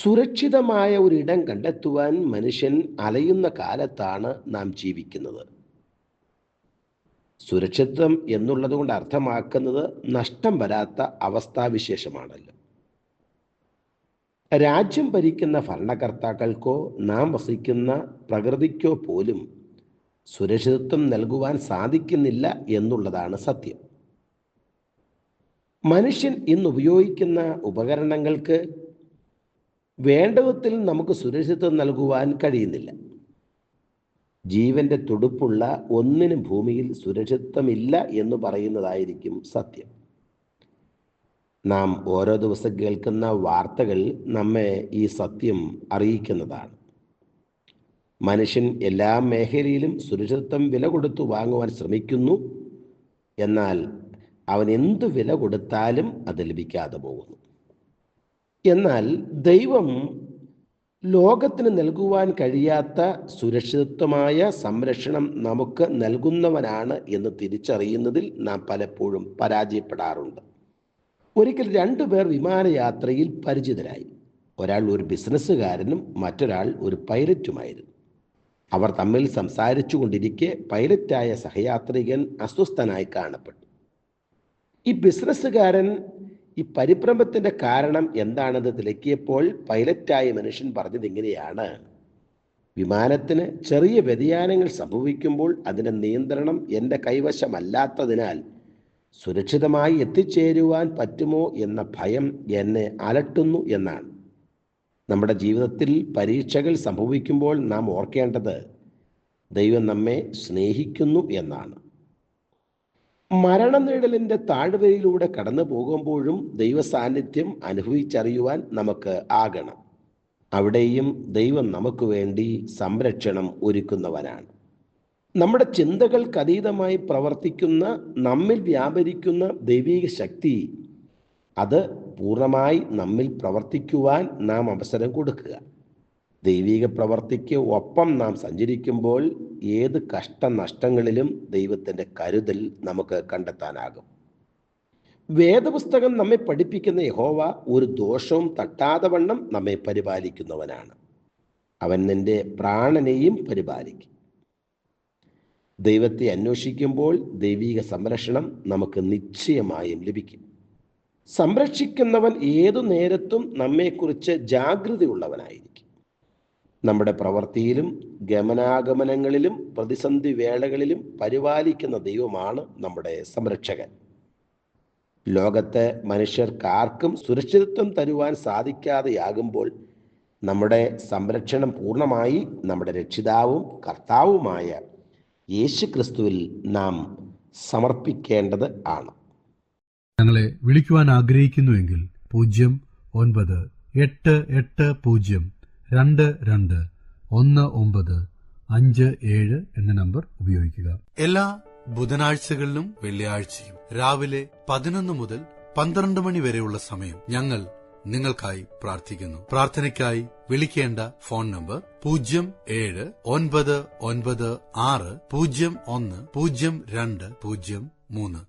സുരക്ഷിതമായ ഒരിടം കണ്ടെത്തുവാൻ മനുഷ്യൻ അലയുന്ന കാലത്താണ് നാം ജീവിക്കുന്നത്. സുരക്ഷിതത്വം എന്നുള്ളത് കൊണ്ട് അർത്ഥമാക്കുന്നത് നഷ്ടം വരാത്ത അവസ്ഥാവിശേഷമാണല്ലോ. രാജ്യം ഭരിക്കുന്ന ഭരണകർത്താക്കൾക്കോ നാം വസിക്കുന്ന പ്രകൃതിക്കോ പോലും സുരക്ഷിതത്വം നൽകുവാൻ സാധിക്കുന്നില്ല എന്നുള്ളതാണ് സത്യം. മനുഷ്യൻ ഇന്ന് ഉപയോഗിക്കുന്ന ഉപകരണങ്ങൾക്ക് വേണ്ട വിധത്തിൽ നമുക്ക് സുരക്ഷിതത്വം നൽകുവാൻ കഴിയുന്നില്ല. ജീവന്റെ തുടുപ്പുള്ള ഒന്നിനും ഭൂമിയിൽ സുരക്ഷിതത്വമില്ല എന്ന് പറയുന്നതായിരിക്കും സത്യം. നാം ഓരോ ദിവസം കേൾക്കുന്ന വാർത്തകൾ നമ്മെ ഈ സത്യം അറിയിക്കുന്നതാണ്. മനുഷ്യൻ എല്ലാ മേഖലയിലും സുരക്ഷിതത്വം വില കൊടുത്തു വാങ്ങുവാൻ ശ്രമിക്കുന്നു. എന്നാൽ അവൻ എന്തു വില കൊടുത്താലും അത് ലഭിക്കാതെ പോകുന്നു. എന്നാൽ ദൈവം ലോകത്തിന് നൽകുവാൻ കഴിയാത്ത സുരക്ഷിതത്വമായ സംരക്ഷണം നമുക്ക് നൽകുന്നവനാണ് എന്ന് തിരിച്ചറിയുന്നതിൽ നാം പലപ്പോഴും പരാജയപ്പെടാറുണ്ട്. ഒരിക്കൽ 2 പേർ വിമാനയാത്രയിൽ പരിചിതരായി. ഒരാൾ ഒരു ബിസിനസ്സുകാരനും മറ്റൊരാൾ ഒരു പൈലറ്റുമായിരുന്നു. അവർ തമ്മിൽ സംസാരിച്ചു കൊണ്ടിരിക്കെ പൈലറ്റായ സഹയാത്രികൻ അസ്വസ്ഥനായി കാണപ്പെട്ടു. ഈ ബിസിനസ്സുകാരൻ ഈ പരിഭ്രമത്തിൻ്റെ കാരണം എന്താണെന്ന് തിരക്കിയപ്പോൾ പൈലറ്റായ മനുഷ്യൻ പറഞ്ഞത് ഇങ്ങനെയാണ്: വിമാനത്തിന് ചെറിയ വ്യതിയാനങ്ങൾ സംഭവിക്കുമ്പോൾ അതിൻ്റെ നിയന്ത്രണം എൻ്റെ കൈവശമല്ലാത്തതിനാൽ സുരക്ഷിതമായി എത്തിച്ചേരുവാൻ പറ്റുമോ എന്ന ഭയം എന്നെ അലട്ടുന്നു എന്നാണ്. നമ്മുടെ ജീവിതത്തിൽ പരീക്ഷകൾ സംഭവിക്കുമ്പോൾ നാം ഓർക്കേണ്ടത് ദൈവം നമ്മെ സ്നേഹിക്കുന്നു എന്നാണ്. മരണനിഴലിൻ്റെ താഴ്വരയിലൂടെ കടന്നു പോകുമ്പോഴും ദൈവ സാന്നിധ്യം അനുഭവിച്ചറിയുവാൻ നമുക്ക് ആകണം. അവിടെയും ദൈവം നമുക്ക് വേണ്ടി സംരക്ഷണം ഒരുക്കുന്നവനാണ്. നമ്മുടെ ചിന്തകൾക്കതീതമായി പ്രവർത്തിക്കുന്ന, നമ്മിൽ വ്യാപരിക്കുന്ന ദൈവിക ശക്തി, അത് പൂർണ്ണമായി നമ്മിൽ പ്രവർത്തിക്കുവാൻ നാം അവസരം കൊടുക്കുക. ദൈവിക പ്രവർത്തിക്ക് ഒപ്പം നാം സഞ്ചരിക്കുമ്പോൾ ഏത് കഷ്ടനഷ്ടങ്ങളിലും ദൈവത്തിൻ്റെ കരുതൽ നമുക്ക് കണ്ടെത്താനാകും. വേദപുസ്തകം നമ്മെ പഠിപ്പിക്കുന്ന യഹോവ ഒരു ദോഷവും തട്ടാതെ വണ്ണം നമ്മെ പരിപാലിക്കുന്നവനാണ്. അവൻ നിന്റെ പ്രാണനെയും പരിപാലിക്കും. ദൈവത്തെ അന്വേഷിക്കുമ്പോൾ ദൈവിക സംരക്ഷണം നമുക്ക് നിശ്ചയമായും ലഭിക്കും. സംരക്ഷിക്കുന്നവൻ ഏതു നേരത്തും നമ്മെക്കുറിച്ച് ജാഗ്രതയുള്ളവനായിരിക്കും. നമ്മുടെ പ്രവൃത്തിയിലും ഗമനാഗമനങ്ങളിലും പ്രതിസന്ധി വേളകളിലും പരിപാലിക്കുന്ന ദൈവമാണ് നമ്മുടെ സംരക്ഷകൻ. ലോകത്തെ മനുഷ്യർക്കാർക്കും സുരക്ഷിതത്വം തരുവാൻ സാധിക്കാതെയാകുമ്പോൾ നമ്മുടെ സംരക്ഷണം പൂർണ്ണമായി നമ്മുടെ രക്ഷിതാവും കർത്താവുമായ യേശുക്രിസ്തുവിൽ നാം സമർപ്പിക്കേണ്ടത് ആണ്. ഞങ്ങളെ വിളിക്കുവാൻ ആഗ്രഹിക്കുന്നുവെങ്കിൽ 0980221957 എന്ന നമ്പർ ഉപയോഗിക്കുക. എല്ലാ ബുധനാഴ്ചകളിലും വെള്ളിയാഴ്ചയും രാവിലെ 11 മുതൽ 12 മണി വരെയുള്ള സമയം ഞങ്ങൾ നിങ്ങൾക്കായി പ്രാർത്ഥിക്കുന്നു. പ്രാർത്ഥനയ്ക്കായി വിളിക്കേണ്ട ഫോൺ നമ്പർ 079960010203.